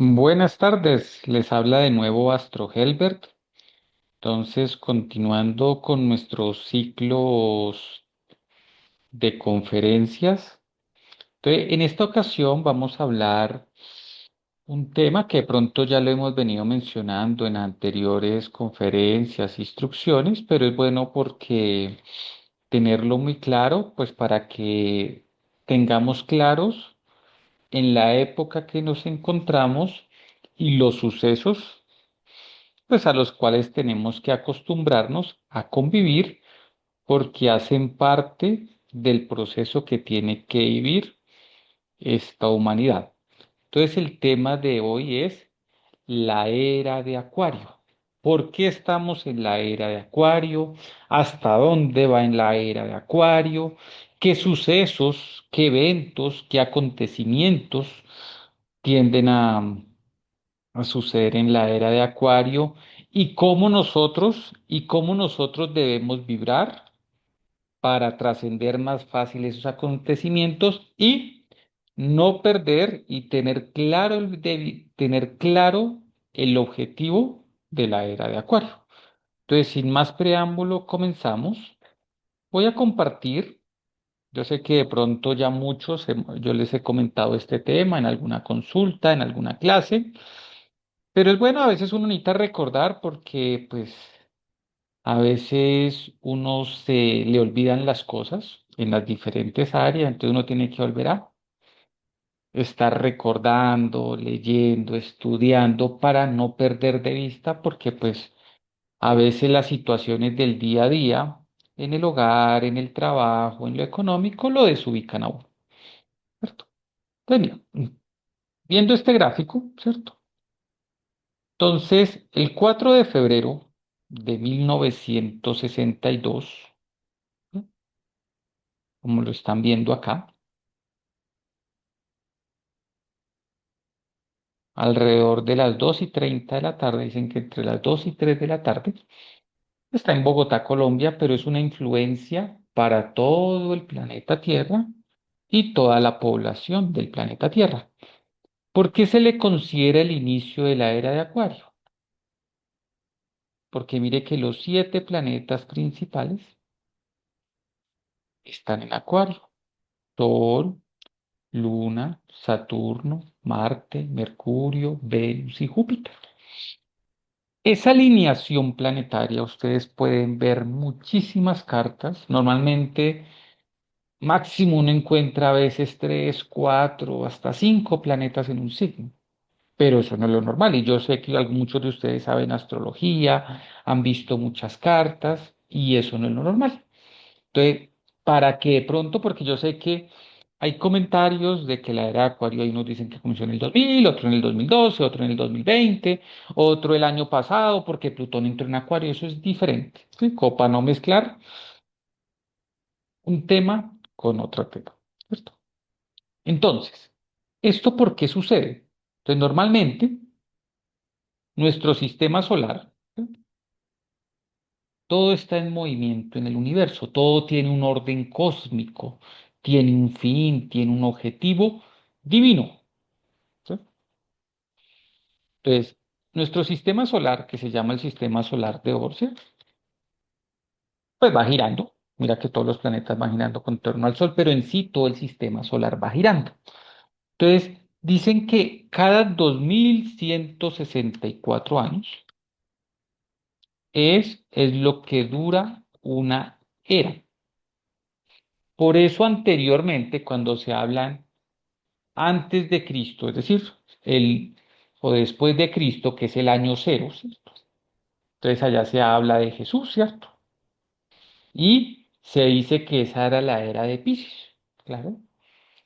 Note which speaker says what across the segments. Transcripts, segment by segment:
Speaker 1: Buenas tardes, les habla de nuevo Astro Helbert. Entonces, continuando con nuestros ciclos de conferencias. En esta ocasión vamos a hablar un tema que de pronto ya lo hemos venido mencionando en anteriores conferencias, instrucciones, pero es bueno porque tenerlo muy claro, pues para que tengamos claros en la época que nos encontramos y los sucesos pues a los cuales tenemos que acostumbrarnos a convivir porque hacen parte del proceso que tiene que vivir esta humanidad. Entonces el tema de hoy es la era de Acuario. ¿Por qué estamos en la era de Acuario? ¿Hasta dónde va en la era de Acuario? ¿Qué sucesos, qué eventos, qué acontecimientos tienden a suceder en la era de Acuario y cómo nosotros debemos vibrar para trascender más fácil esos acontecimientos y no perder y tener claro el objetivo de la era de Acuario. Entonces, sin más preámbulo, comenzamos. Voy a compartir. Yo sé que de pronto ya yo les he comentado este tema en alguna consulta, en alguna clase. Pero es bueno, a veces uno necesita recordar porque pues a veces uno se le olvidan las cosas en las diferentes áreas, entonces uno tiene que volver a estar recordando, leyendo, estudiando para no perder de vista porque pues a veces las situaciones del día a día, en el hogar, en el trabajo, en lo económico, lo desubican a uno, ¿cierto? Entonces, mira, viendo este gráfico, ¿cierto? Entonces, el 4 de febrero de 1962, ¿no? Como lo están viendo acá, alrededor de las 2:30 de la tarde, dicen que entre las 2 y 3 de la tarde, está en Bogotá, Colombia, pero es una influencia para todo el planeta Tierra y toda la población del planeta Tierra. ¿Por qué se le considera el inicio de la era de Acuario? Porque mire que los 7 planetas principales están en Acuario. Sol, Luna, Saturno, Marte, Mercurio, Venus y Júpiter. Esa alineación planetaria, ustedes pueden ver muchísimas cartas. Normalmente, máximo uno encuentra a veces 3, 4, hasta 5 planetas en un signo. Pero eso no es lo normal. Y yo sé que muchos de ustedes saben astrología, han visto muchas cartas y eso no es lo normal. Entonces, para que de pronto, porque yo sé que hay comentarios de que la era de Acuario, hay unos dicen que comenzó en el 2000, otro en el 2012, otro en el 2020, otro el año pasado, porque Plutón entró en Acuario, eso es diferente, ¿sí? Como para no mezclar un tema con otro tema, ¿cierto? Entonces, ¿esto por qué sucede? Entonces, normalmente, nuestro sistema solar, ¿sí? Todo está en movimiento en el universo, todo tiene un orden cósmico, tiene un fin, tiene un objetivo divino, ¿sí? Entonces, nuestro sistema solar, que se llama el sistema solar de Orcia, pues va girando. Mira que todos los planetas van girando con torno al Sol, pero en sí todo el sistema solar va girando. Entonces, dicen que cada 2164 años es lo que dura una era. Por eso anteriormente, cuando se hablan antes de Cristo, es decir, el o después de Cristo, que es el año cero, ¿cierto? Entonces allá se habla de Jesús, ¿cierto? Y se dice que esa era la era de Piscis, claro,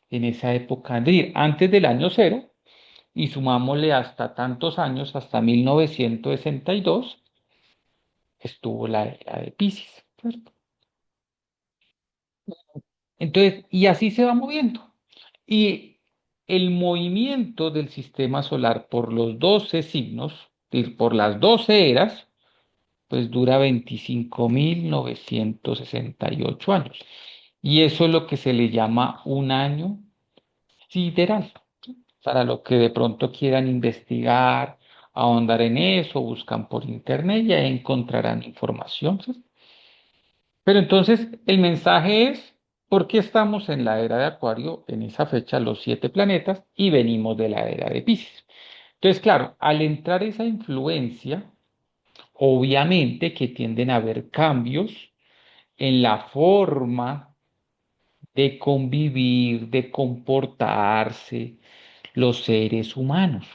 Speaker 1: en esa época, es decir, antes del año cero, y sumámosle hasta tantos años, hasta 1962, estuvo la era de Piscis, ¿cierto? Entonces, y así se va moviendo. Y el movimiento del sistema solar por los 12 signos, es decir, por las 12 eras, pues dura 25.968 años. Y eso es lo que se le llama un año sideral. Para lo que de pronto quieran investigar, ahondar en eso, buscan por internet y ahí encontrarán información, ¿sí? Pero entonces el mensaje es, ¿por qué estamos en la era de Acuario en esa fecha, los 7 planetas, y venimos de la era de Piscis? Entonces, claro, al entrar esa influencia, obviamente que tienden a haber cambios en la forma de convivir, de comportarse los seres humanos,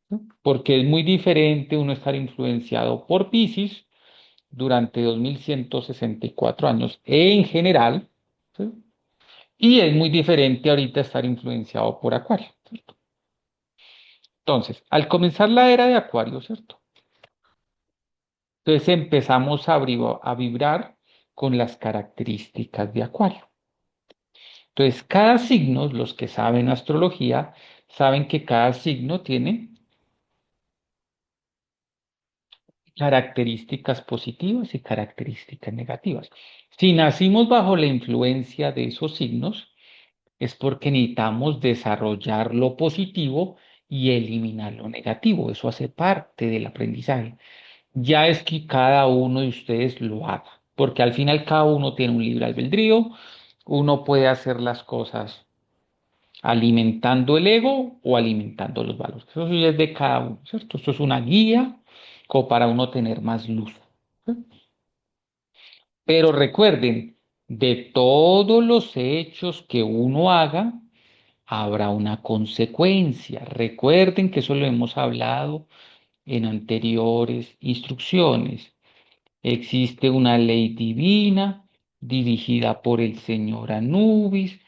Speaker 1: ¿no? Porque es muy diferente uno estar influenciado por Piscis durante 2164 años en general, ¿sí? Y es muy diferente ahorita estar influenciado por Acuario, ¿cierto? Entonces, al comenzar la era de Acuario, ¿cierto? Entonces empezamos a vibrar con las características de Acuario. Entonces, cada signo, los que saben astrología, saben que cada signo tiene características positivas y características negativas. Si nacimos bajo la influencia de esos signos, es porque necesitamos desarrollar lo positivo y eliminar lo negativo. Eso hace parte del aprendizaje. Ya es que cada uno de ustedes lo haga, porque al final cada uno tiene un libre albedrío, uno puede hacer las cosas alimentando el ego o alimentando los valores. Eso sí es de cada uno, ¿cierto? Esto es una guía como para uno tener más luz, ¿sí? Pero recuerden, de todos los hechos que uno haga, habrá una consecuencia. Recuerden que eso lo hemos hablado en anteriores instrucciones. Existe una ley divina dirigida por el señor Anubis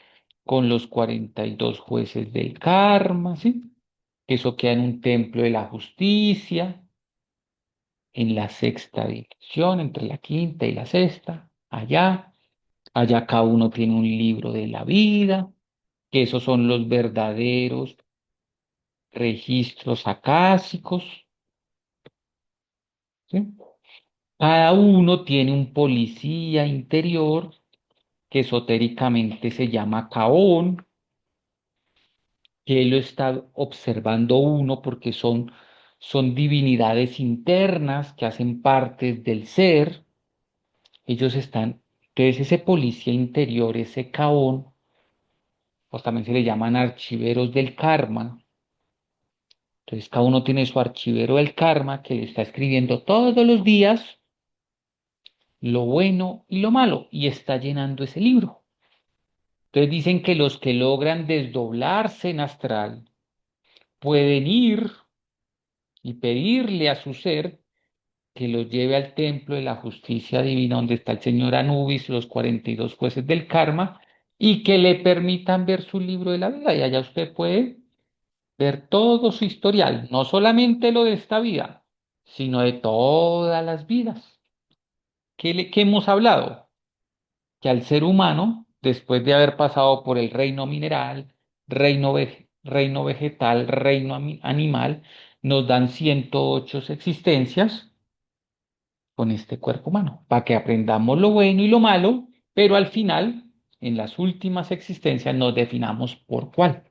Speaker 1: con los 42 jueces del karma, ¿sí? Eso queda en un templo de la justicia, en la sexta dimensión, entre la quinta y la sexta, allá. Allá cada uno tiene un libro de la vida, que esos son los verdaderos registros acásicos, ¿sí? Cada uno tiene un policía interior que esotéricamente se llama Caón, que él lo está observando uno porque son divinidades internas que hacen parte del ser. Ellos están, entonces ese policía interior, ese Caón, pues también se le llaman archiveros del karma. Entonces cada uno tiene su archivero del karma que le está escribiendo todos los días lo bueno y lo malo y está llenando ese libro. Entonces dicen que los que logran desdoblarse en astral pueden ir y pedirle a su ser que los lleve al templo de la justicia divina donde está el señor Anubis, los 42 jueces del karma, y que le permitan ver su libro de la vida. Y allá usted puede ver todo su historial, no solamente lo de esta vida, sino de todas las vidas. ¿Qué hemos hablado? Que al ser humano, después de haber pasado por el reino mineral, reino vegetal, reino animal, nos dan 108 existencias con este cuerpo humano, para que aprendamos lo bueno y lo malo, pero al final, en las últimas existencias, nos definamos por cuál,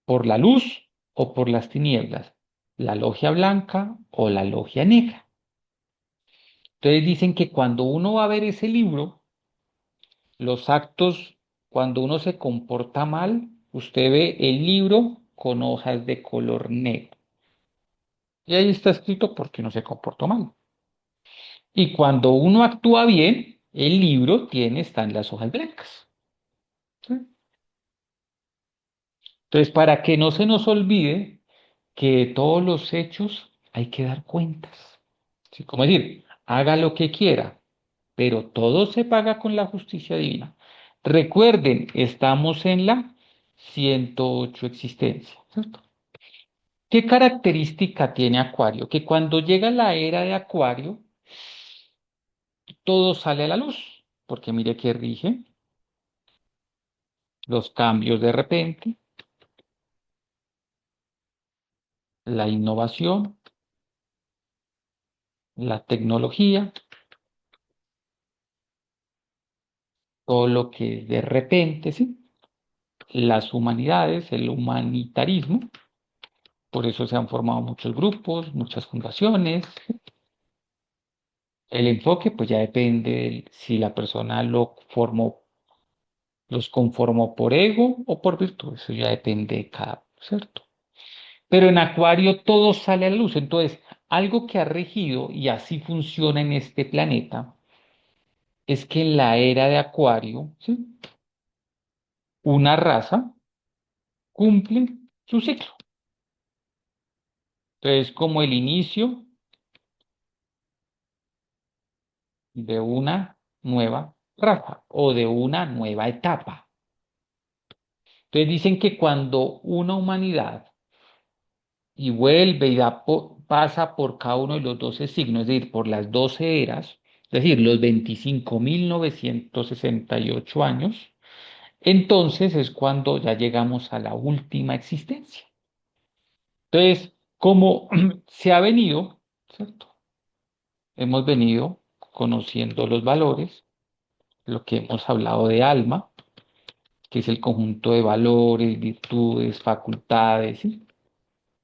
Speaker 1: por la luz o por las tinieblas, la logia blanca o la logia negra. Entonces dicen que cuando uno va a ver ese libro, los actos, cuando uno se comporta mal, usted ve el libro con hojas de color negro. Y ahí está escrito por qué no se comportó mal. Y cuando uno actúa bien, el libro están las hojas blancas, ¿sí? Entonces, para que no se nos olvide que de todos los hechos hay que dar cuentas. ¿Sí? Como decir, haga lo que quiera, pero todo se paga con la justicia divina. Recuerden, estamos en la 108 existencia, ¿cierto? ¿Qué característica tiene Acuario? Que cuando llega la era de Acuario, todo sale a la luz, porque mire que rige los cambios de repente, la innovación, la tecnología, todo lo que es de repente, ¿sí? las humanidades, el humanitarismo. Por eso se han formado muchos grupos, muchas fundaciones. El enfoque, pues ya depende de si la persona los conformó por ego o por virtud. Eso ya depende de cada, ¿cierto? Pero en Acuario todo sale a la luz. Entonces, algo que ha regido y así funciona en este planeta es que en la era de Acuario, ¿sí? Una raza cumple su ciclo. Entonces, como el inicio de una nueva raza o de una nueva etapa. Entonces dicen que cuando una humanidad y vuelve y pasa por cada uno de los 12 signos, es decir, por las 12 eras, es decir, los 25.968 años, entonces es cuando ya llegamos a la última existencia. Entonces, como se ha venido, ¿cierto? Hemos venido conociendo los valores, lo que hemos hablado de alma, que es el conjunto de valores, virtudes, facultades, ¿sí?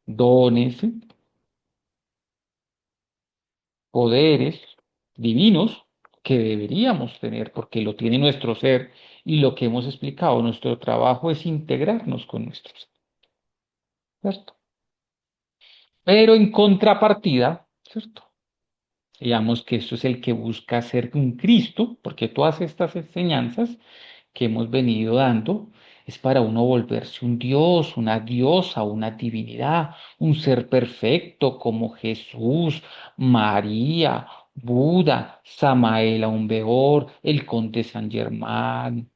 Speaker 1: Dones, ¿sí? Poderes divinos que deberíamos tener porque lo tiene nuestro ser y lo que hemos explicado, nuestro trabajo es integrarnos con nuestro ser, ¿cierto? Pero en contrapartida, ¿cierto? Digamos que esto es el que busca ser un Cristo, porque todas estas enseñanzas que hemos venido dando es para uno volverse un Dios, una diosa, una divinidad, un ser perfecto como Jesús, María, Buda, Samael Aumbeor, el conde San Germán,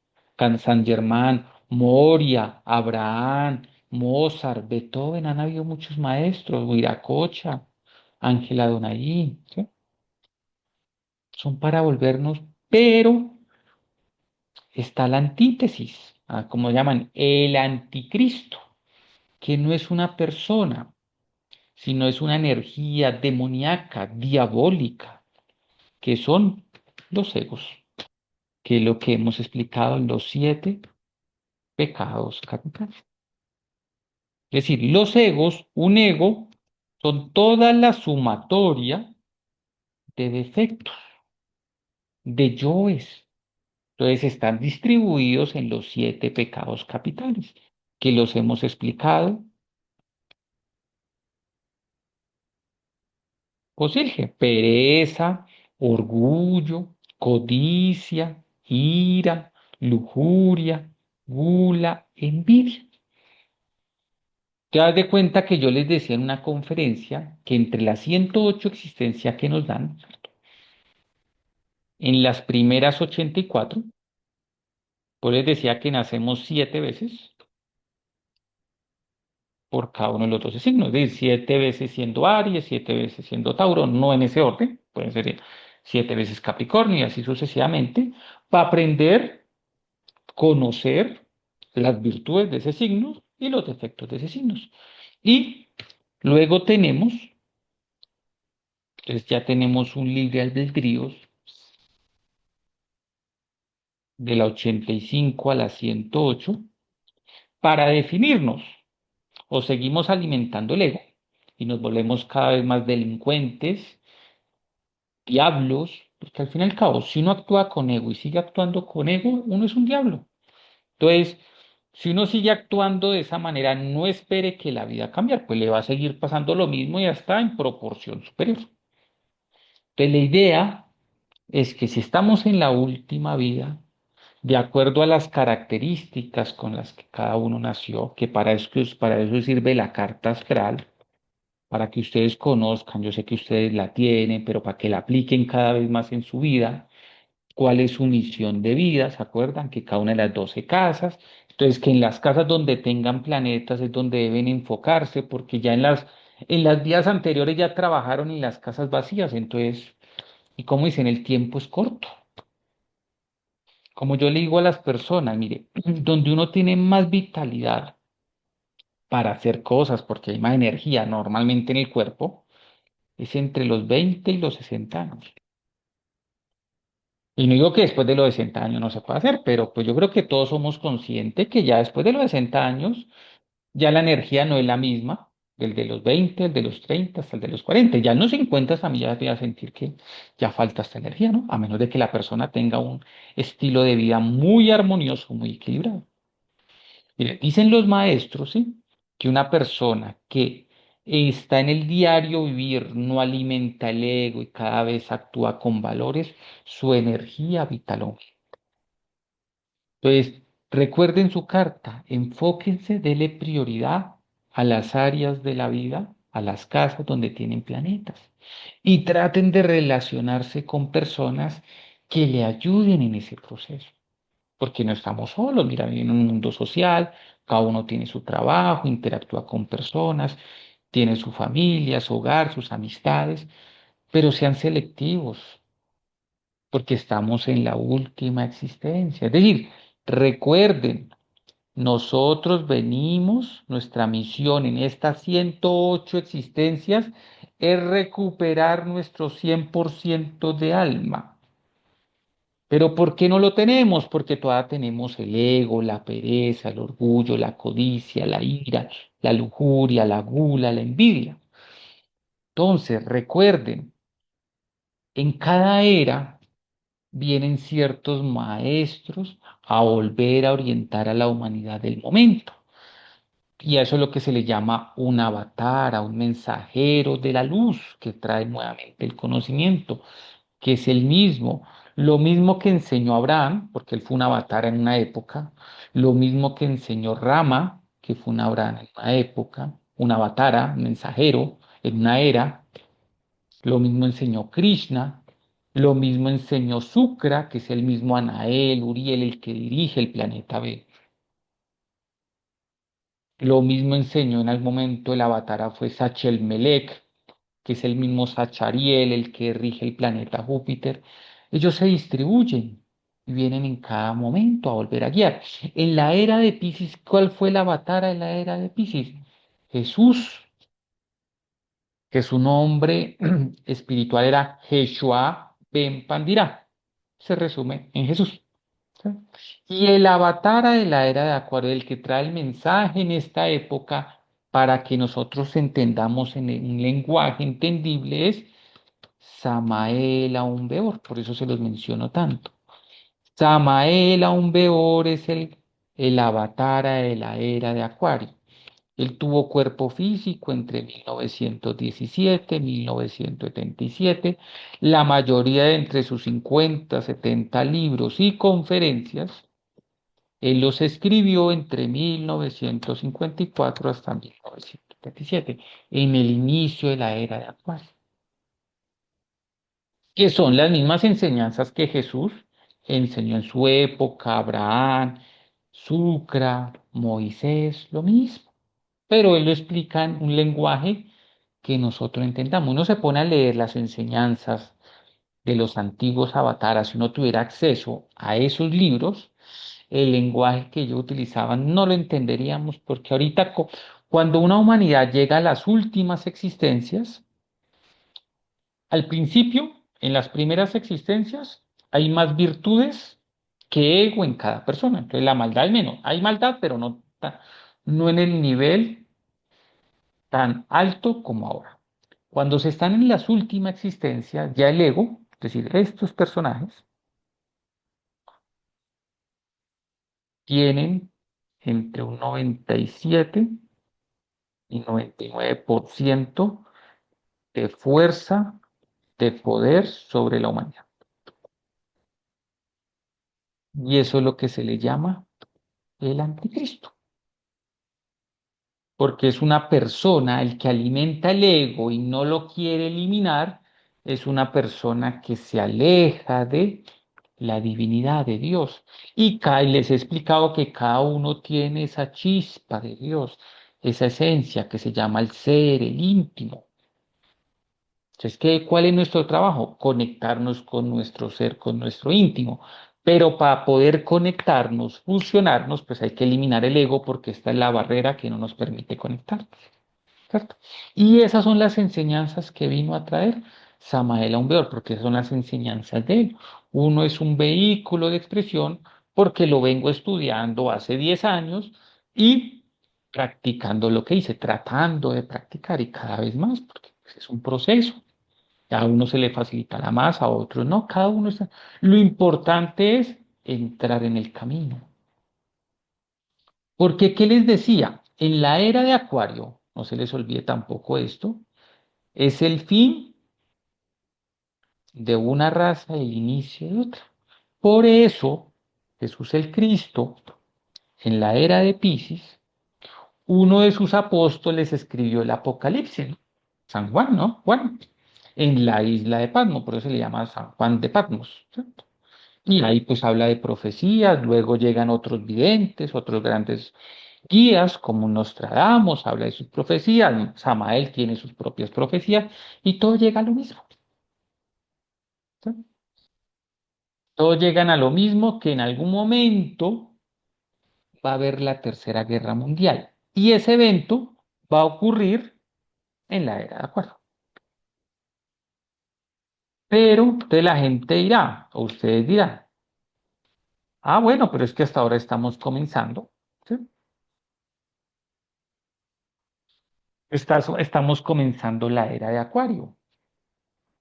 Speaker 1: Moria, Abraham, Mozart, Beethoven, han habido muchos maestros, Huiracocha, Ángela Donaí, ¿sí? Son para volvernos, pero está la antítesis, como llaman, el anticristo, que no es una persona, sino es una energía demoníaca, diabólica, que son los egos, que es lo que hemos explicado en los 7 pecados capitales. Es decir, los egos, un ego, son toda la sumatoria de defectos, de yoes. Entonces están distribuidos en los 7 pecados capitales, que los hemos explicado. Cosilge, pereza, orgullo, codicia, ira, lujuria, gula, envidia. Te das de cuenta que yo les decía en una conferencia que entre las 108 existencias que nos dan, en las primeras 84, pues les decía que nacemos 7 veces por cada uno de los 12 signos, es decir, 7 veces siendo Aries, 7 veces siendo Tauro, no en ese orden, pueden ser 7 veces Capricornio y así sucesivamente, para aprender, conocer las virtudes de ese signo y los defectos de ese signo. Y luego tenemos, entonces ya tenemos un libre albedrío de la 85 a la 108 para definirnos o seguimos alimentando el ego y nos volvemos cada vez más delincuentes, diablos, porque al fin y al cabo, si uno actúa con ego y sigue actuando con ego, uno es un diablo. Entonces, si uno sigue actuando de esa manera, no espere que la vida cambie, pues le va a seguir pasando lo mismo y hasta en proporción superior. Entonces, la idea es que si estamos en la última vida, de acuerdo a las características con las que cada uno nació, que para eso sirve la carta astral, para que ustedes conozcan, yo sé que ustedes la tienen, pero para que la apliquen cada vez más en su vida, cuál es su misión de vida, ¿se acuerdan? Que cada una de las 12 casas, entonces que en las casas donde tengan planetas es donde deben enfocarse, porque ya en las vidas anteriores ya trabajaron en las casas vacías, entonces, y como dicen, el tiempo es corto. Como yo le digo a las personas, mire, donde uno tiene más vitalidad para hacer cosas, porque hay más energía normalmente en el cuerpo, es entre los 20 y los 60 años. Y no digo que después de los 60 años no se pueda hacer, pero pues yo creo que todos somos conscientes que ya después de los 60 años ya la energía no es la misma, el de los 20, el de los 30, hasta el de los 40. Ya en los 50 a mí ya voy a sentir que ya falta esta energía, ¿no? A menos de que la persona tenga un estilo de vida muy armonioso, muy equilibrado. Mire, dicen los maestros, ¿sí? Que una persona que está en el diario vivir, no alimenta el ego y cada vez actúa con valores, su energía vital aumenta. Entonces, recuerden su carta, enfóquense, dele prioridad a las áreas de la vida, a las casas donde tienen planetas y traten de relacionarse con personas que le ayuden en ese proceso, porque no estamos solos, mira, en un mundo social, cada uno tiene su trabajo, interactúa con personas, tiene su familia, su hogar, sus amistades, pero sean selectivos, porque estamos en la última existencia. Es decir, recuerden, nosotros venimos, nuestra misión en estas 108 existencias es recuperar nuestro 100% de alma. Pero ¿por qué no lo tenemos? Porque todavía tenemos el ego, la pereza, el orgullo, la codicia, la ira, la lujuria, la gula, la envidia. Entonces, recuerden, en cada era vienen ciertos maestros a volver a orientar a la humanidad del momento. Y a eso es lo que se le llama un avatar, a un mensajero de la luz que trae nuevamente el conocimiento, que es el mismo, lo mismo que enseñó Abraham, porque él fue un avatar en una época, lo mismo que enseñó Rama, que fue un Abraham en una época, un avatara, un mensajero en una era, lo mismo enseñó Krishna, lo mismo enseñó Sukra, que es el mismo Anael, Uriel, el que dirige el planeta B. Lo mismo enseñó en algún momento el avatar fue Sachel Melech, que es el mismo Sachariel, el que rige el planeta Júpiter. Ellos se distribuyen y vienen en cada momento a volver a guiar. En la era de Piscis, ¿cuál fue el avatar en la era de Piscis? Jesús, que su nombre espiritual era Yeshua Ben Pandira. Se resume en Jesús. ¿Sí? Y el avatar de la era de Acuario, el que trae el mensaje en esta época para que nosotros entendamos en un lenguaje entendible es Samael Aun-Weor, por eso se los menciono tanto. Samael Aun-Weor es el avatar de la era de Acuario. Él tuvo cuerpo físico entre 1917 y 1977. La mayoría de entre sus 50, 70 libros y conferencias, él los escribió entre 1954 hasta 1977, en el inicio de la era de Acuario, que son las mismas enseñanzas que Jesús enseñó en su época, Abraham, Sucra, Moisés, lo mismo, pero él lo explica en un lenguaje que nosotros entendamos. Uno se pone a leer las enseñanzas de los antiguos avataras, si uno tuviera acceso a esos libros, el lenguaje que ellos utilizaban no lo entenderíamos, porque ahorita cuando una humanidad llega a las últimas existencias, al principio, en las primeras existencias, hay más virtudes que ego en cada persona. Entonces la maldad es menos. Hay maldad, pero no, no en el nivel tan alto como ahora. Cuando se están en las últimas existencias, ya el ego, es decir, estos personajes, tienen entre un 97 y 99% de fuerza, de poder sobre la humanidad. Y eso es lo que se le llama el anticristo, porque es una persona, el que alimenta el ego y no lo quiere eliminar, es una persona que se aleja de la divinidad de Dios. Y les he explicado que cada uno tiene esa chispa de Dios, esa esencia que se llama el ser, el íntimo. Entonces, ¿cuál es nuestro trabajo? Conectarnos con nuestro ser, con nuestro íntimo. Pero para poder conectarnos, fusionarnos, pues hay que eliminar el ego porque esta es la barrera que no nos permite conectar, ¿cierto? Y esas son las enseñanzas que vino a traer Samael Aun Weor, porque son las enseñanzas de él. Uno es un vehículo de expresión porque lo vengo estudiando hace 10 años y practicando lo que hice, tratando de practicar y cada vez más, porque pues, es un proceso. A uno se le facilita la más, a otros no, cada uno está. Lo importante es entrar en el camino. Porque, ¿qué les decía? En la era de Acuario, no se les olvide tampoco esto, es el fin de una raza y el inicio de otra. Por eso, Jesús el Cristo, en la era de Piscis, uno de sus apóstoles escribió el Apocalipsis, ¿no? San Juan, ¿no? Juan, en la isla de Patmos, por eso se le llama San Juan de Patmos, ¿cierto? Y ahí pues habla de profecías, luego llegan otros videntes, otros grandes guías como Nostradamus, habla de sus profecías, Samael tiene sus propias profecías y todo llega a lo mismo. ¿Sí? Todos llegan a lo mismo que en algún momento va a haber la Tercera Guerra Mundial y ese evento va a ocurrir en la era de Acuario. Pero de la gente dirá, o ustedes dirán, ah, bueno, pero es que hasta ahora estamos comenzando. ¿Sí? Estamos comenzando la era de Acuario.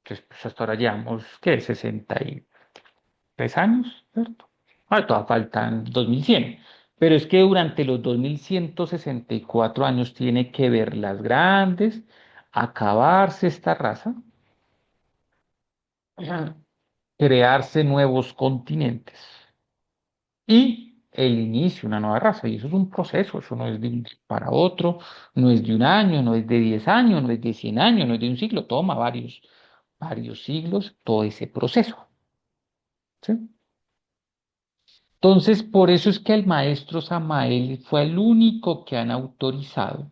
Speaker 1: Entonces, pues hasta ahora llevamos, ¿qué? 63 años, ¿cierto? Ah, todavía faltan 2100. Pero es que durante los 2164 años tiene que ver las grandes, acabarse esta raza, ajá, crearse nuevos continentes y el inicio de una nueva raza. Y eso es un proceso, eso no es de un día para otro, no es de un año, no es de 10 años, no es de 100 años, no es de un siglo, toma varios siglos todo ese proceso. ¿Sí? Entonces, por eso es que el maestro Samael fue el único que han autorizado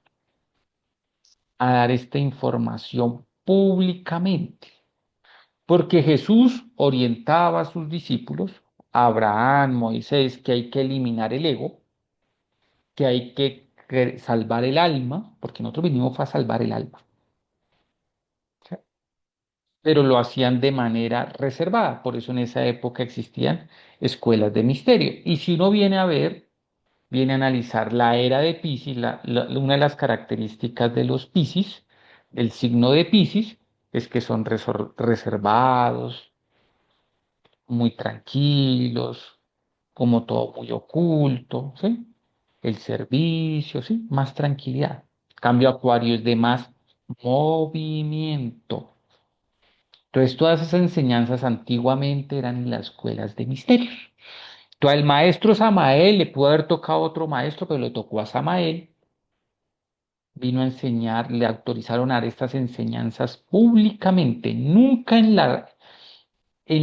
Speaker 1: a dar esta información públicamente, porque Jesús orientaba a sus discípulos, Abraham, Moisés, que hay que eliminar el ego, que hay que salvar el alma, porque nosotros vinimos fue a salvar el alma, ¿sí? Pero lo hacían de manera reservada, por eso en esa época existían escuelas de misterio. Y si uno viene a ver, viene a analizar la era de Piscis, una de las características de los Piscis, del signo de Piscis, es que son reservados, muy tranquilos, como todo muy oculto, ¿sí? El servicio, ¿sí? Más tranquilidad. Cambio Acuario es de más movimiento. Entonces, todas esas enseñanzas antiguamente eran en las escuelas de misterios. Entonces, al maestro Samael le pudo haber tocado otro maestro, pero le tocó a Samael. Vino a enseñar, le autorizaron a dar estas enseñanzas públicamente. Nunca en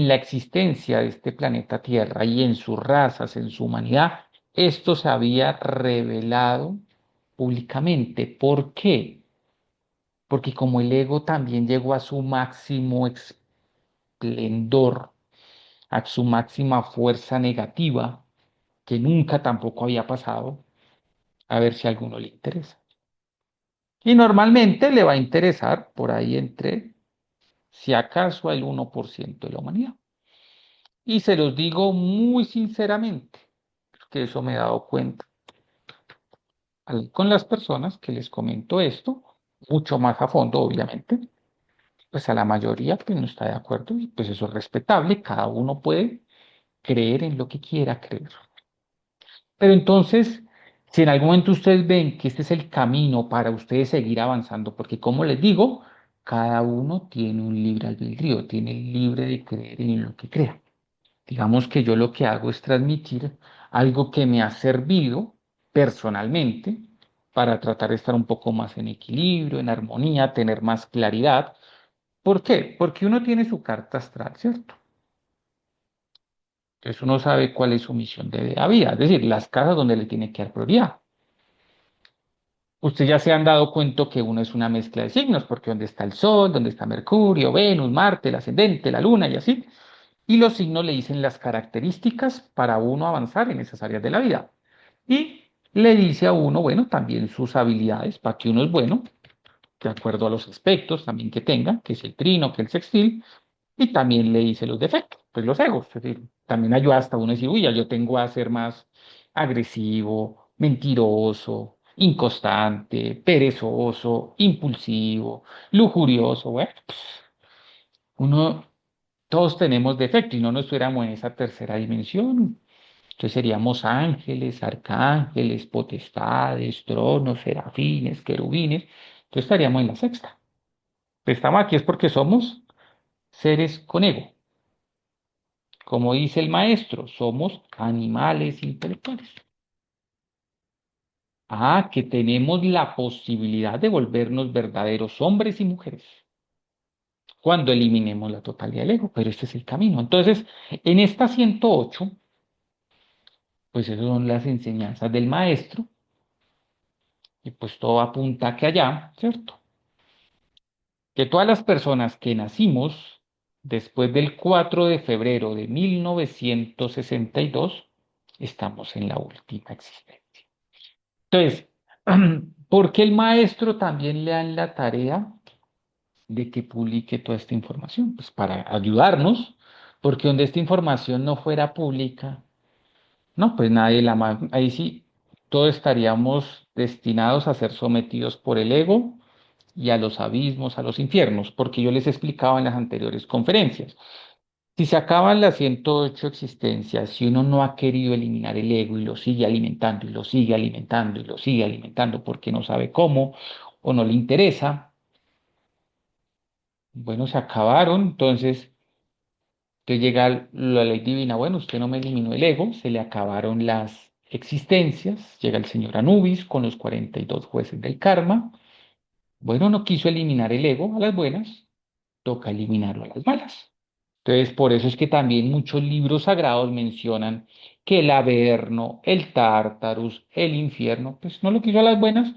Speaker 1: la existencia de este planeta Tierra y en sus razas, en su humanidad, esto se había revelado públicamente. ¿Por qué? Porque como el ego también llegó a su máximo esplendor, a su máxima fuerza negativa, que nunca tampoco había pasado, a ver si a alguno le interesa. Y normalmente le va a interesar por ahí entre, si acaso, al 1% de la humanidad. Y se los digo muy sinceramente, que eso me he dado cuenta con las personas que les comento esto, mucho más a fondo, obviamente, pues a la mayoría pues no está de acuerdo y pues eso es respetable, cada uno puede creer en lo que quiera creer. Pero entonces, si en algún momento ustedes ven que este es el camino para ustedes seguir avanzando, porque como les digo, cada uno tiene un libre albedrío, tiene el libre de creer en lo que crea. Digamos que yo lo que hago es transmitir algo que me ha servido personalmente para tratar de estar un poco más en equilibrio, en armonía, tener más claridad. ¿Por qué? Porque uno tiene su carta astral, ¿cierto? Entonces uno sabe cuál es su misión de la vida, es decir, las casas donde le tiene que dar prioridad. Usted ya se han dado cuenta que uno es una mezcla de signos, porque donde está el Sol, donde está Mercurio, Venus, Marte, el ascendente, la Luna y así. Y los signos le dicen las características para uno avanzar en esas áreas de la vida. Y le dice a uno, bueno, también sus habilidades, para que uno es bueno, de acuerdo a los aspectos también que tenga, que es el trino, que el sextil. y también le dice los defectos, pues los egos. Es decir, también ayuda hasta uno a decir, uy, ya yo tengo a ser más agresivo, mentiroso, inconstante, perezoso, impulsivo, lujurioso. Bueno, pues, uno, todos tenemos defectos y no nos estuviéramos en esa tercera dimensión. Entonces seríamos ángeles, arcángeles, potestades, tronos, serafines, querubines. Entonces estaríamos en la sexta. Estamos aquí es porque somos seres con ego. Como dice el maestro, somos animales intelectuales. Ah, que tenemos la posibilidad de volvernos verdaderos hombres y mujeres cuando eliminemos la totalidad del ego, pero este es el camino. Entonces, en esta 108, pues esas son las enseñanzas del maestro, y pues todo apunta que allá, ¿cierto? Que todas las personas que nacimos después del 4 de febrero de 1962 estamos en la última existencia. Entonces, ¿por qué el maestro también le dan la tarea de que publique toda esta información? Pues para ayudarnos, porque donde esta información no fuera pública, no, pues nadie ahí sí, todos estaríamos destinados a ser sometidos por el ego y a los abismos, a los infiernos, porque yo les explicaba en las anteriores conferencias. Si se acaban las 108 existencias, si uno no ha querido eliminar el ego y lo sigue alimentando y lo sigue alimentando y lo sigue alimentando porque no sabe cómo o no le interesa, bueno, se acabaron. Entonces llega la ley divina, bueno, usted no me eliminó el ego, se le acabaron las existencias, llega el señor Anubis con los 42 jueces del karma, bueno, no quiso eliminar el ego a las buenas, toca eliminarlo a las malas. Entonces, por eso es que también muchos libros sagrados mencionan que el Averno, el Tártarus, el infierno, pues no lo quiso a las buenas,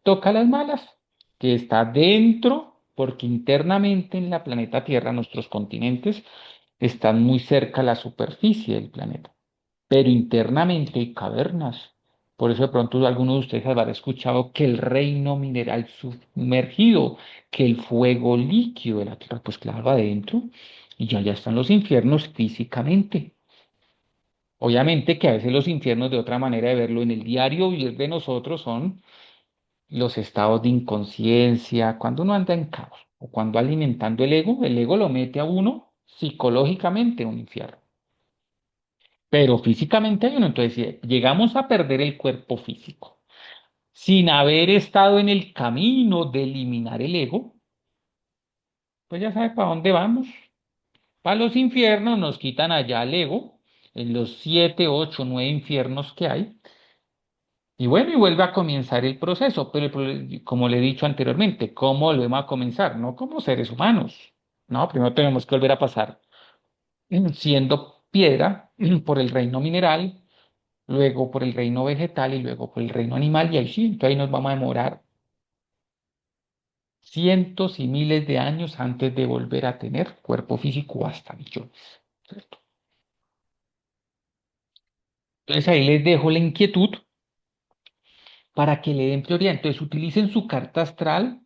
Speaker 1: toca a las malas, que está dentro, porque internamente en la planeta Tierra, nuestros continentes están muy cerca a la superficie del planeta, pero internamente hay cavernas. Por eso de pronto algunos de ustedes habrán escuchado que el reino mineral sumergido, que el fuego líquido de la Tierra, pues claro, adentro, y ya están los infiernos físicamente. Obviamente que a veces los infiernos de otra manera de verlo en el diario vivir de nosotros son los estados de inconsciencia, cuando uno anda en caos o cuando alimentando el ego lo mete a uno psicológicamente en un infierno. Pero físicamente hay uno, entonces si llegamos a perder el cuerpo físico sin haber estado en el camino de eliminar el ego, pues ya sabe para dónde vamos. Para los infiernos nos quitan allá el ego, en los 7, 8, 9 infiernos que hay, y bueno, y vuelve a comenzar el proceso, pero como le he dicho anteriormente, ¿cómo volvemos a comenzar? No como seres humanos, no, primero tenemos que volver a pasar siendo piedra por el reino mineral, luego por el reino vegetal y luego por el reino animal, y ahí sí, entonces ahí nos vamos a demorar cientos y miles de años antes de volver a tener cuerpo físico, hasta millones, ¿cierto? Entonces ahí les dejo la inquietud para que le den prioridad. Entonces utilicen su carta astral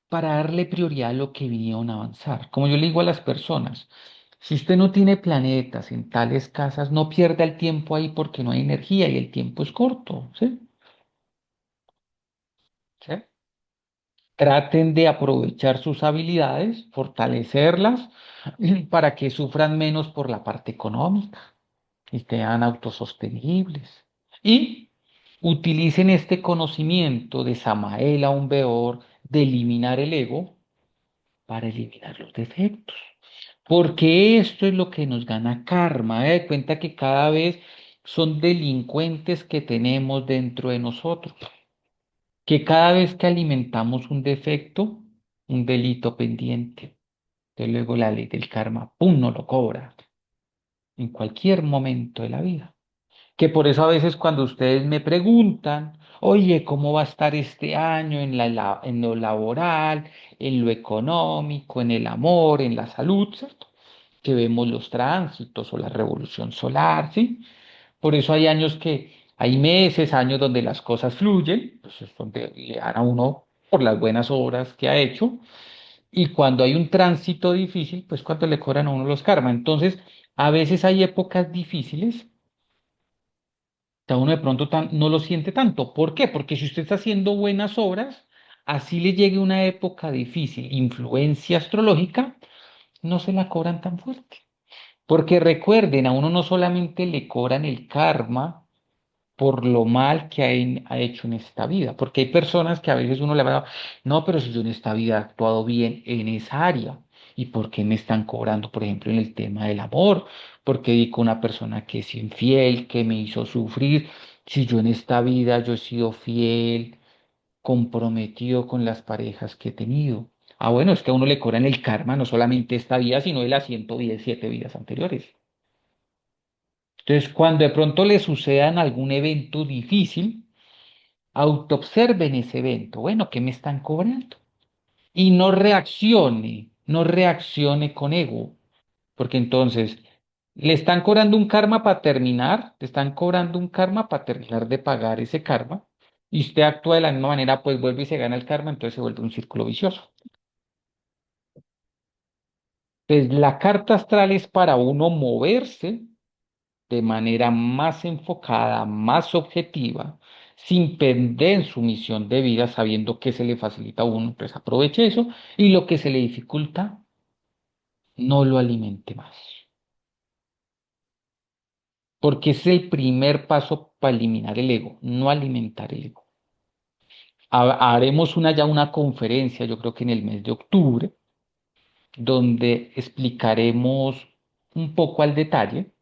Speaker 1: para darle prioridad a lo que vinieron a avanzar. Como yo le digo a las personas, si usted no tiene planetas en tales casas, no pierda el tiempo ahí porque no hay energía y el tiempo es corto, ¿sí? ¿Sí? Traten de aprovechar sus habilidades, fortalecerlas para que sufran menos por la parte económica y sean autosostenibles. Y utilicen este conocimiento de Samael un Beor, de eliminar el ego para eliminar los defectos. Porque esto es lo que nos gana karma. De cuenta que cada vez son delincuentes que tenemos dentro de nosotros. Que cada vez que alimentamos un defecto, un delito pendiente, que luego la ley del karma, ¡pum!, no lo cobra en cualquier momento de la vida. Que por eso a veces cuando ustedes me preguntan, oye, ¿cómo va a estar este año en en lo laboral, en lo económico, en el amor, en la salud, ¿cierto? Que vemos los tránsitos o la revolución solar, ¿sí? Por eso hay años hay meses, años donde las cosas fluyen, pues es donde le dan a uno por las buenas obras que ha hecho, Y cuando hay un tránsito difícil, pues cuando le cobran a uno los karma. Entonces, a veces hay épocas difíciles que a uno de pronto no lo siente tanto. ¿Por qué? Porque si usted está haciendo buenas obras, así le llegue una época difícil, influencia astrológica, no se la cobran tan fuerte. Porque recuerden, a uno no solamente le cobran el karma, por lo mal que ha hecho en esta vida. Porque hay personas que a veces uno le va a no, pero si yo en esta vida he actuado bien en esa área, ¿y por qué me están cobrando, por ejemplo, en el tema del amor? Porque di con una persona que es infiel, que me hizo sufrir, si yo en esta vida yo he sido fiel, comprometido con las parejas que he tenido. Ah, bueno, es que a uno le cobran el karma, no solamente esta vida, sino de las 117 vidas anteriores. Entonces, cuando de pronto le sucedan algún evento difícil, autoobserven ese evento. Bueno, ¿qué me están cobrando? Y no reaccione con ego, porque entonces le están cobrando un karma para terminar, le están cobrando un karma para terminar de pagar ese karma, y usted actúa de la misma manera, pues vuelve y se gana el karma, entonces se vuelve un círculo vicioso. Entonces, la carta astral es para uno moverse de manera más enfocada, más objetiva, sin perder en su misión de vida, sabiendo que se le facilita a uno, pues aproveche eso, y lo que se le dificulta, no lo alimente más, porque es el primer paso para eliminar el ego, no alimentar el ego. Haremos una conferencia, yo creo que en el mes de octubre, donde explicaremos un poco al detalle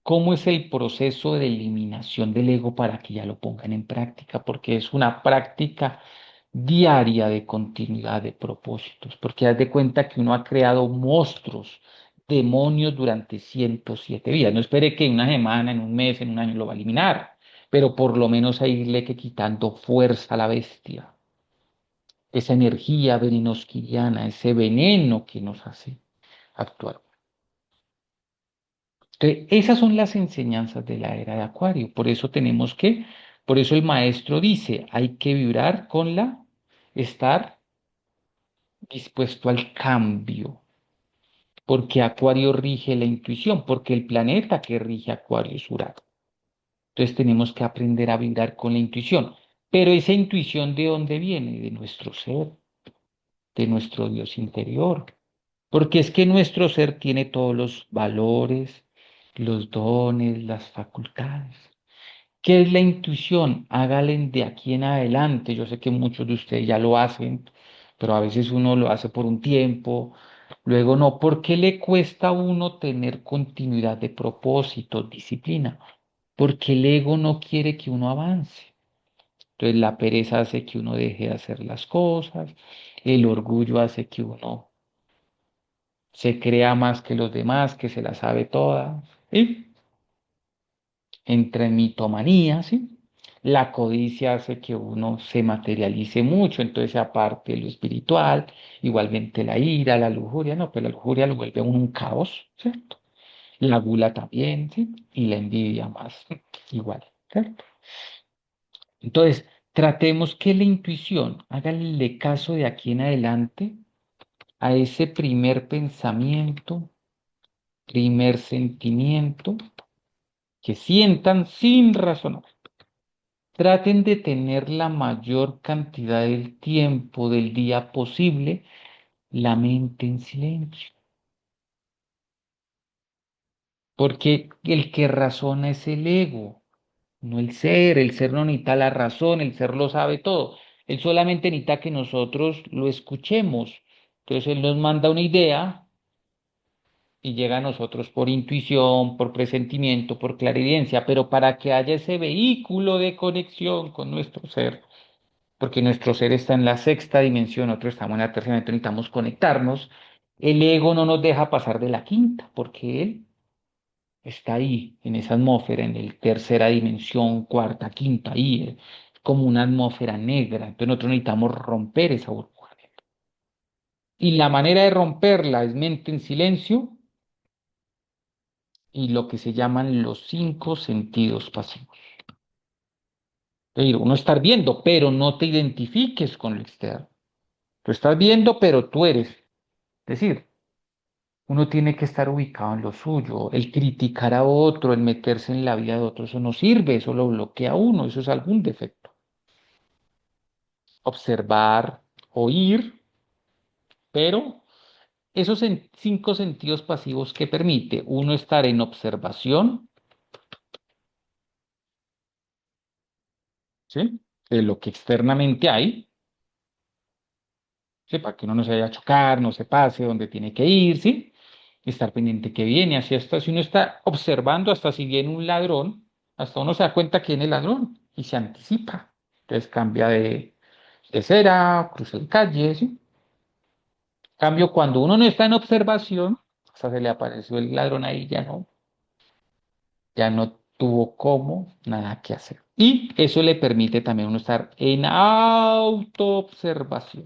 Speaker 1: cómo es el proceso de eliminación del ego para que ya lo pongan en práctica, porque es una práctica diaria de continuidad de propósitos, porque haz de cuenta que uno ha creado monstruos, demonios durante 107 vidas. No espere que en una semana, en un mes, en un año lo va a eliminar, pero por lo menos a irle que quitando fuerza a la bestia, esa energía venenosquiriana, ese veneno que nos hace actuar. Entonces, esas son las enseñanzas de la era de Acuario. Por eso el maestro dice, hay que vibrar con estar dispuesto al cambio, porque Acuario rige la intuición, porque el planeta que rige Acuario es Urano. Entonces tenemos que aprender a vibrar con la intuición. Pero esa intuición, ¿de dónde viene? De nuestro ser, de nuestro Dios interior. Porque es que nuestro ser tiene todos los valores, los dones, las facultades. ¿Qué es la intuición? Hágale de aquí en adelante. Yo sé que muchos de ustedes ya lo hacen, pero a veces uno lo hace por un tiempo, luego no. ¿Por qué le cuesta a uno tener continuidad de propósito, disciplina? Porque el ego no quiere que uno avance. Entonces la pereza hace que uno deje de hacer las cosas, el orgullo hace que uno se crea más que los demás, que se la sabe toda. ¿Sí? Entra en mitomanía, ¿sí? La codicia hace que uno se materialice mucho, entonces aparte de lo espiritual, igualmente la ira, la lujuria, no, pero la lujuria lo vuelve a uno un caos, ¿cierto? La gula también, ¿sí? Y la envidia más, igual, ¿cierto? Entonces, tratemos que la intuición, háganle caso de aquí en adelante a ese primer pensamiento, primer sentimiento que sientan sin razonar. Traten de tener la mayor cantidad del tiempo del día posible la mente en silencio, porque el que razona es el ego, no el ser no necesita la razón, el ser lo sabe todo, él solamente necesita que nosotros lo escuchemos, entonces él nos manda una idea y llega a nosotros por intuición, por presentimiento, por clarividencia, pero para que haya ese vehículo de conexión con nuestro ser, porque nuestro ser está en la sexta dimensión, nosotros estamos en la tercera, entonces necesitamos conectarnos. El ego no nos deja pasar de la quinta, porque él está ahí, en esa atmósfera, en el tercera dimensión, cuarta, quinta, ahí, como una atmósfera negra. Entonces nosotros necesitamos romper esa burbuja negra. Y la manera de romperla es mente en silencio y lo que se llaman los cinco sentidos pasivos. Es decir, uno estar viendo, pero no te identifiques con lo externo. Tú estás viendo, pero tú eres. Es decir, uno tiene que estar ubicado en lo suyo. El criticar a otro, el meterse en la vida de otro, eso no sirve, eso lo bloquea a uno, eso es algún defecto. Observar, oír, pero esos cinco sentidos pasivos que permite uno estar en observación, ¿sí? De lo que externamente hay, ¿sí? Para que uno no se vaya a chocar, no se pase donde tiene que ir, ¿sí? Estar pendiente que viene, así hasta si uno está observando, hasta si viene un ladrón, hasta uno se da cuenta que viene el ladrón y se anticipa. Entonces cambia de acera, cruza el calle, ¿sí? Cambio, cuando uno no está en observación, hasta se le apareció el ladrón ahí, ya no tuvo cómo, nada que hacer. Y eso le permite también a uno estar en autoobservación.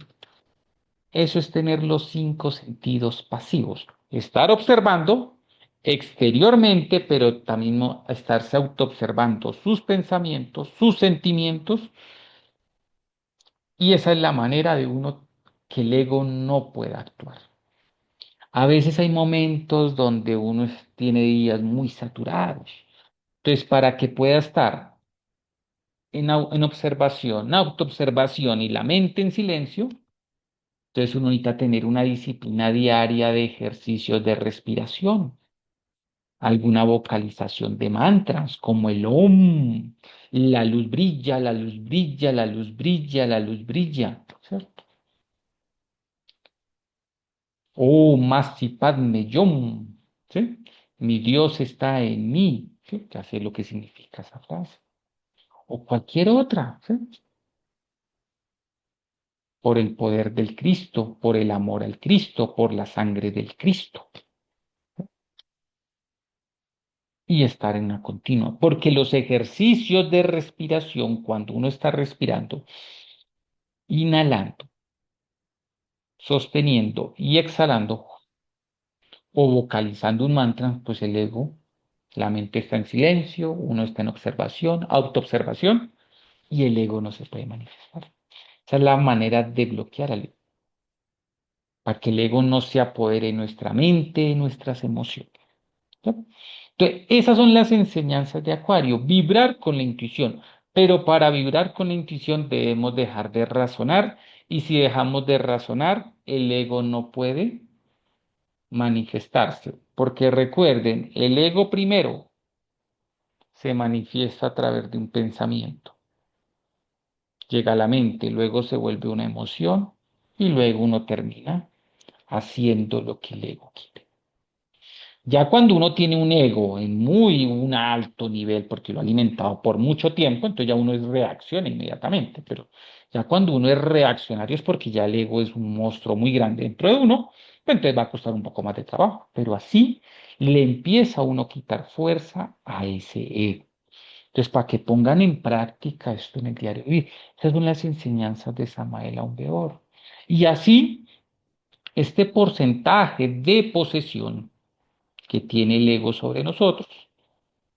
Speaker 1: Eso es tener los cinco sentidos pasivos. Estar observando exteriormente, pero también estarse autoobservando sus pensamientos, sus sentimientos, y esa es la manera de uno que el ego no pueda actuar. A veces hay momentos donde uno tiene días muy saturados. Entonces, para que pueda estar en observación, autoobservación y la mente en silencio, entonces uno necesita tener una disciplina diaria de ejercicios de respiración, alguna vocalización de mantras como el OM, la luz brilla, la luz brilla, la luz brilla, la luz brilla, ¿cierto? Oh, Masi Padme Yom, ¿sí? Mi Dios está en mí, ¿sí? Ya sé lo que significa esa frase. O cualquier otra, ¿sí? Por el poder del Cristo, por el amor al Cristo, por la sangre del Cristo. Y estar en una continua, porque los ejercicios de respiración, cuando uno está respirando, inhalando, sosteniendo y exhalando o vocalizando un mantra, pues el ego, la mente está en silencio, uno está en observación, autoobservación, y el ego no se puede manifestar. Esa es la manera de bloquear al ego, para que el ego no se apodere de nuestra mente, de nuestras emociones. ¿No? Entonces, esas son las enseñanzas de Acuario, vibrar con la intuición, pero para vibrar con la intuición debemos dejar de razonar y si dejamos de razonar, el ego no puede manifestarse, porque recuerden, el ego primero se manifiesta a través de un pensamiento, llega a la mente, luego se vuelve una emoción y luego uno termina haciendo lo que el ego quiere. Ya cuando uno tiene un ego en un alto nivel, porque lo ha alimentado por mucho tiempo, entonces ya uno es reacciona inmediatamente, pero ya cuando uno es reaccionario es porque ya el ego es un monstruo muy grande dentro de uno, pues entonces va a costar un poco más de trabajo, pero así le empieza a uno a quitar fuerza a ese ego. Entonces, para que pongan en práctica esto en el diario vivir, esas son las enseñanzas de Samael Aumbeor. Y así, este porcentaje de posesión que tiene el ego sobre nosotros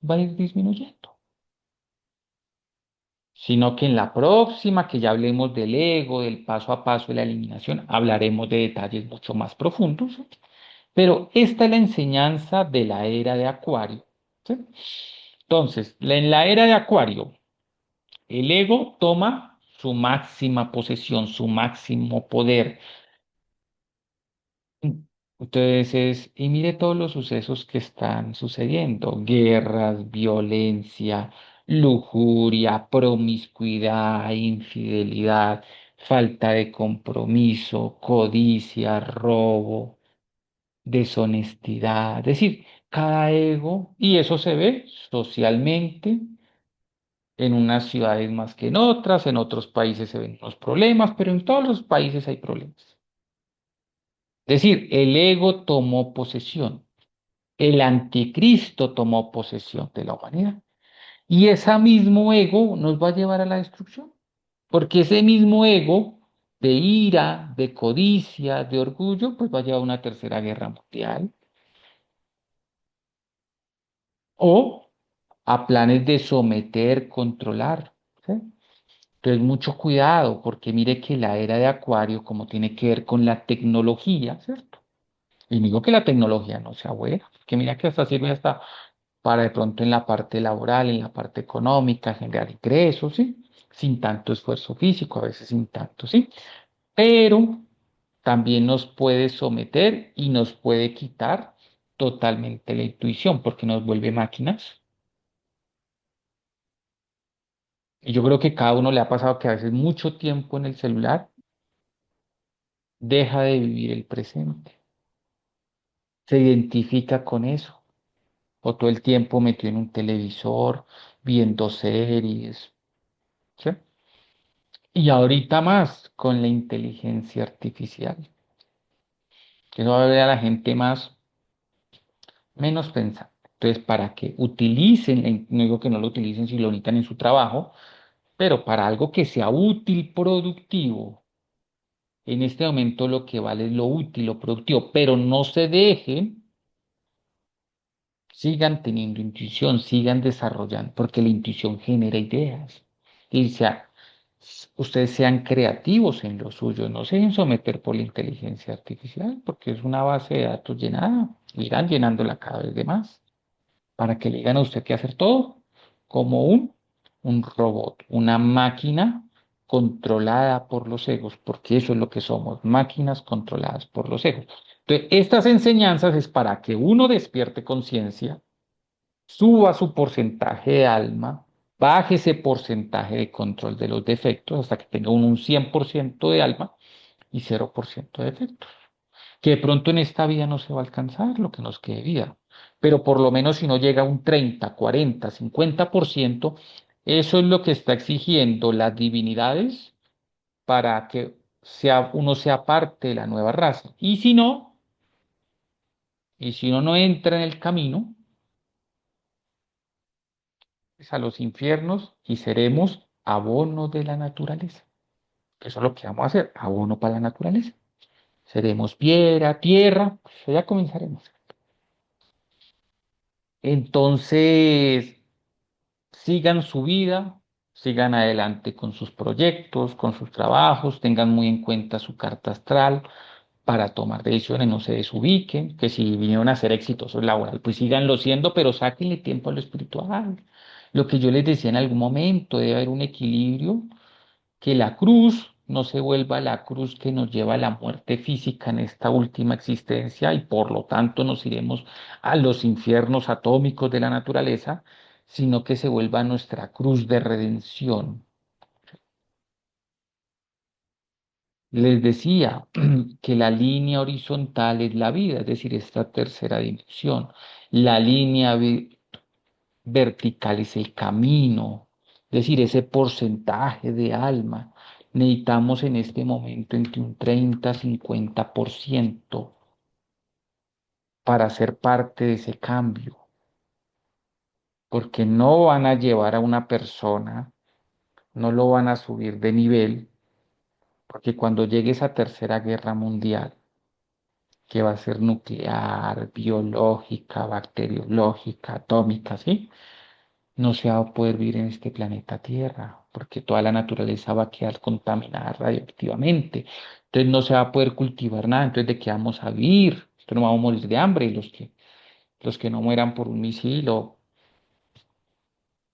Speaker 1: va a ir disminuyendo. Sino que en la próxima, que ya hablemos del ego, del paso a paso de la eliminación, hablaremos de detalles mucho más profundos, ¿sí? Pero esta es la enseñanza de la era de Acuario, ¿sí? Entonces, en la era de Acuario, el ego toma su máxima posesión, su máximo poder. Entonces, y mire todos los sucesos que están sucediendo, guerras, violencia, lujuria, promiscuidad, infidelidad, falta de compromiso, codicia, robo, deshonestidad, es decir, cada ego, y eso se ve socialmente, en unas ciudades más que en otras, en otros países se ven los problemas, pero en todos los países hay problemas. Es decir, el ego tomó posesión. El anticristo tomó posesión de la humanidad. Y ese mismo ego nos va a llevar a la destrucción. Porque ese mismo ego de ira, de codicia, de orgullo, pues va a llevar a una tercera guerra mundial o a planes de someter, controlar. ¿Sí? Entonces, mucho cuidado, porque mire que la era de Acuario, como tiene que ver con la tecnología, ¿cierto? Y no digo que la tecnología no sea buena, que mira que hasta sirve hasta para de pronto en la parte laboral, en la parte económica, generar ingresos, ¿sí? Sin tanto esfuerzo físico, a veces sin tanto, ¿sí? Pero también nos puede someter y nos puede quitar totalmente la intuición, porque nos vuelve máquinas. Y yo creo que cada uno le ha pasado que a veces mucho tiempo en el celular deja de vivir el presente, se identifica con eso, o todo el tiempo metido en un televisor, viendo series, ¿sí? Y ahorita más con la inteligencia artificial, que eso va a ver a la gente más, menos pensante. Entonces, para que utilicen, no digo que no lo utilicen si lo necesitan en su trabajo, pero para algo que sea útil, productivo, en este momento lo que vale es lo útil, lo productivo, pero no se dejen, sigan teniendo intuición, sigan desarrollando, porque la intuición genera ideas. Y sea, ustedes sean creativos en lo suyo, no se dejen someter por la inteligencia artificial, porque es una base de datos llenada, irán llenándola cada vez de más, para que le digan a usted qué hacer todo, como un robot, una máquina controlada por los egos, porque eso es lo que somos, máquinas controladas por los egos. Entonces, estas enseñanzas es para que uno despierte conciencia, suba su porcentaje de alma, baje ese porcentaje de control de los defectos hasta que tenga un 100% de alma y 0% de defectos. Que de pronto en esta vida no se va a alcanzar lo que nos quede de vida, pero por lo menos si no llega a un 30, 40, 50%, eso es lo que está exigiendo las divinidades para que uno sea parte de la nueva raza. Y si uno no entra en el camino, es a los infiernos y seremos abono de la naturaleza. Eso es lo que vamos a hacer, abono para la naturaleza. Seremos piedra, tierra, pues ya comenzaremos. Entonces, sigan su vida, sigan adelante con sus proyectos, con sus trabajos, tengan muy en cuenta su carta astral para tomar decisiones, no se desubiquen, que si vinieron a ser exitosos laboral, pues síganlo siendo, pero sáquenle tiempo a lo espiritual. Lo que yo les decía en algún momento, debe haber un equilibrio, que la cruz no se vuelva la cruz que nos lleva a la muerte física en esta última existencia y por lo tanto nos iremos a los infiernos atómicos de la naturaleza, sino que se vuelva nuestra cruz de redención. Les decía que la línea horizontal es la vida, es decir, esta tercera dimensión. La línea vertical es el camino, es decir, ese porcentaje de alma. Necesitamos en este momento entre un 30-50% para ser parte de ese cambio, porque no van a llevar a una persona, no lo van a subir de nivel, porque cuando llegue esa tercera guerra mundial, que va a ser nuclear, biológica, bacteriológica, atómica, ¿sí? No se va a poder vivir en este planeta Tierra, porque toda la naturaleza va a quedar contaminada radioactivamente. Entonces no se va a poder cultivar nada. Entonces, ¿de qué vamos a vivir? Entonces no vamos a morir de hambre, los que no mueran por un misil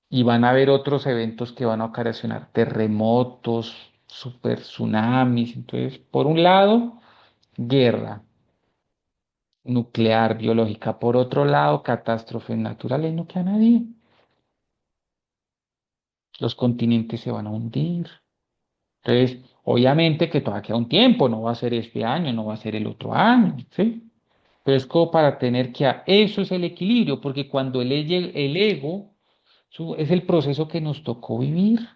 Speaker 1: y van a haber otros eventos que van a ocasionar terremotos, super tsunamis. Entonces, por un lado, guerra nuclear, biológica. Por otro lado, catástrofes naturales. No queda nadie. Los continentes se van a hundir. Entonces, obviamente que todavía queda un tiempo, no va a ser este año, no va a ser el otro año, ¿sí? Pero es como para tener que, eso es el equilibrio, porque cuando el ego es el proceso que nos tocó vivir,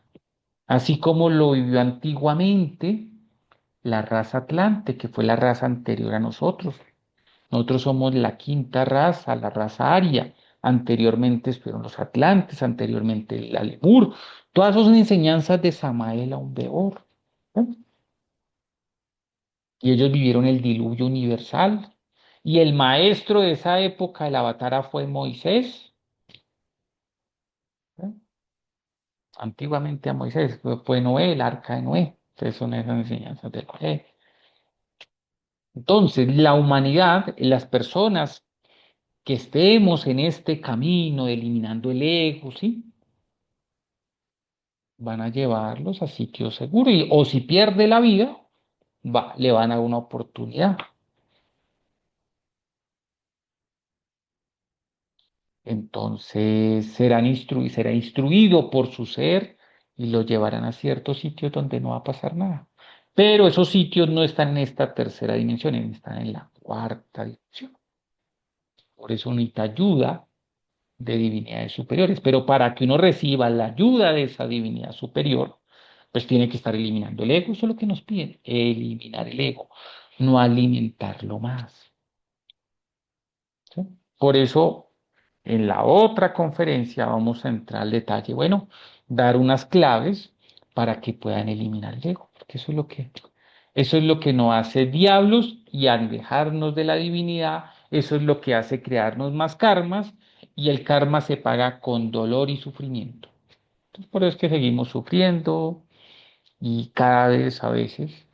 Speaker 1: así como lo vivió antiguamente la raza Atlante, que fue la raza anterior a nosotros. Nosotros somos la quinta raza, la raza aria. Anteriormente fueron los atlantes, anteriormente la lemur. Todas son enseñanzas de Samael aún Weor. Y ellos vivieron el diluvio universal. Y el maestro de esa época, el avatar, fue Moisés. ¿Eh? antiguamente a Moisés, fue Noé, el arca de Noé. Entonces son esas enseñanzas de Noé. Entonces, la humanidad, las personas que estemos en este camino de eliminando el ego, ¿sí? Van a llevarlos a sitios seguros. O si pierde la vida, le van a dar una oportunidad. Entonces será instruido por su ser y lo llevarán a ciertos sitios donde no va a pasar nada. Pero esos sitios no están en esta tercera dimensión, están en la cuarta dimensión. Por eso necesita ayuda de divinidades superiores. Pero para que uno reciba la ayuda de esa divinidad superior, pues tiene que estar eliminando el ego. Eso es lo que nos piden, eliminar el ego, no alimentarlo más. ¿Sí? Por eso, en la otra conferencia vamos a entrar al detalle, bueno, dar unas claves para que puedan eliminar el ego, porque eso es lo que nos hace diablos y alejarnos de la divinidad, eso es lo que hace crearnos más karmas y el karma se paga con dolor y sufrimiento. Entonces, por eso es que seguimos sufriendo y cada vez a veces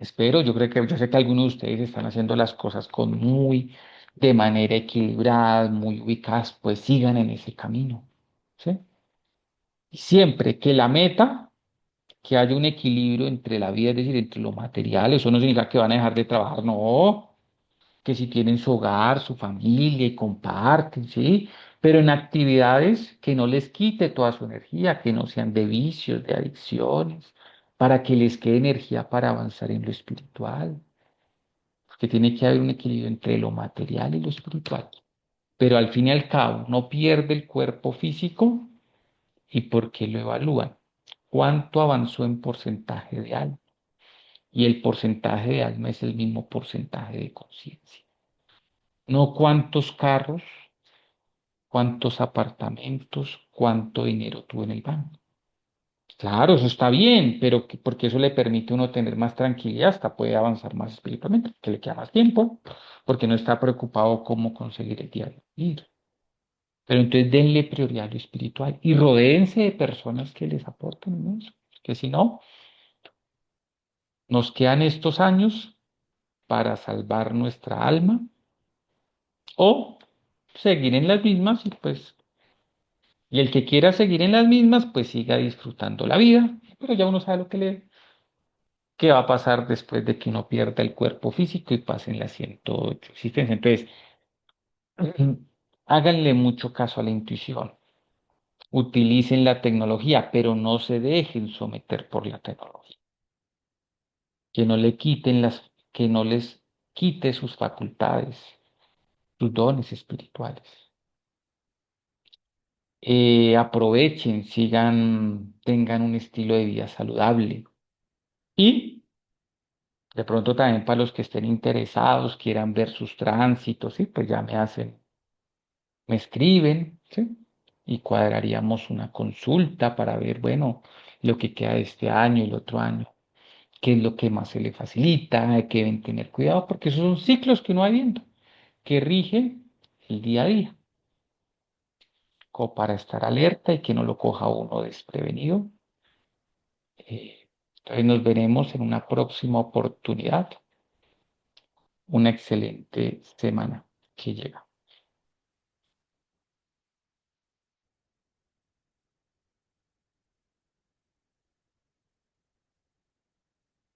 Speaker 1: espero, yo sé que algunos de ustedes están haciendo las cosas de manera equilibrada, muy ubicadas, pues sigan en ese camino, ¿sí? Y siempre que la meta, que haya un equilibrio entre la vida, es decir, entre lo material, eso no significa que van a dejar de trabajar, no, que si tienen su hogar, su familia y comparten, ¿sí? Pero en actividades que no les quite toda su energía, que no sean de vicios, de adicciones, para que les quede energía para avanzar en lo espiritual. Que tiene que haber un equilibrio entre lo material y lo espiritual. Pero al fin y al cabo, no pierde el cuerpo físico y porque lo evalúan. ¿Cuánto avanzó en porcentaje de alma? Y el porcentaje de alma es el mismo porcentaje de conciencia. No cuántos carros, cuántos apartamentos, cuánto dinero tuvo en el banco. Claro, eso está bien, pero porque eso le permite a uno tener más tranquilidad, hasta puede avanzar más espiritualmente, que le queda más tiempo, porque no está preocupado cómo conseguir el diario vivir. Pero entonces denle prioridad a lo espiritual y rodéense de personas que les aporten en eso, que si no, nos quedan estos años para salvar nuestra alma o seguir en las mismas y el que quiera seguir en las mismas, pues siga disfrutando la vida, pero ya uno sabe qué va a pasar después de que uno pierda el cuerpo físico y pasen las 108 existencias. Entonces, háganle mucho caso a la intuición. Utilicen la tecnología, pero no se dejen someter por la tecnología. Que no le quiten que no les quite sus facultades, sus dones espirituales. Aprovechen, tengan un estilo de vida saludable. Y de pronto también para los que estén interesados, quieran ver sus tránsitos, sí, pues ya me escriben, ¿sí? Y cuadraríamos una consulta para ver, bueno, lo que queda de este año y el otro año, qué es lo que más se le facilita, que deben tener cuidado, porque esos son ciclos que uno va viendo, que rigen el día a día, como para estar alerta y que no lo coja uno desprevenido. Entonces nos veremos en una próxima oportunidad, una excelente semana que llega.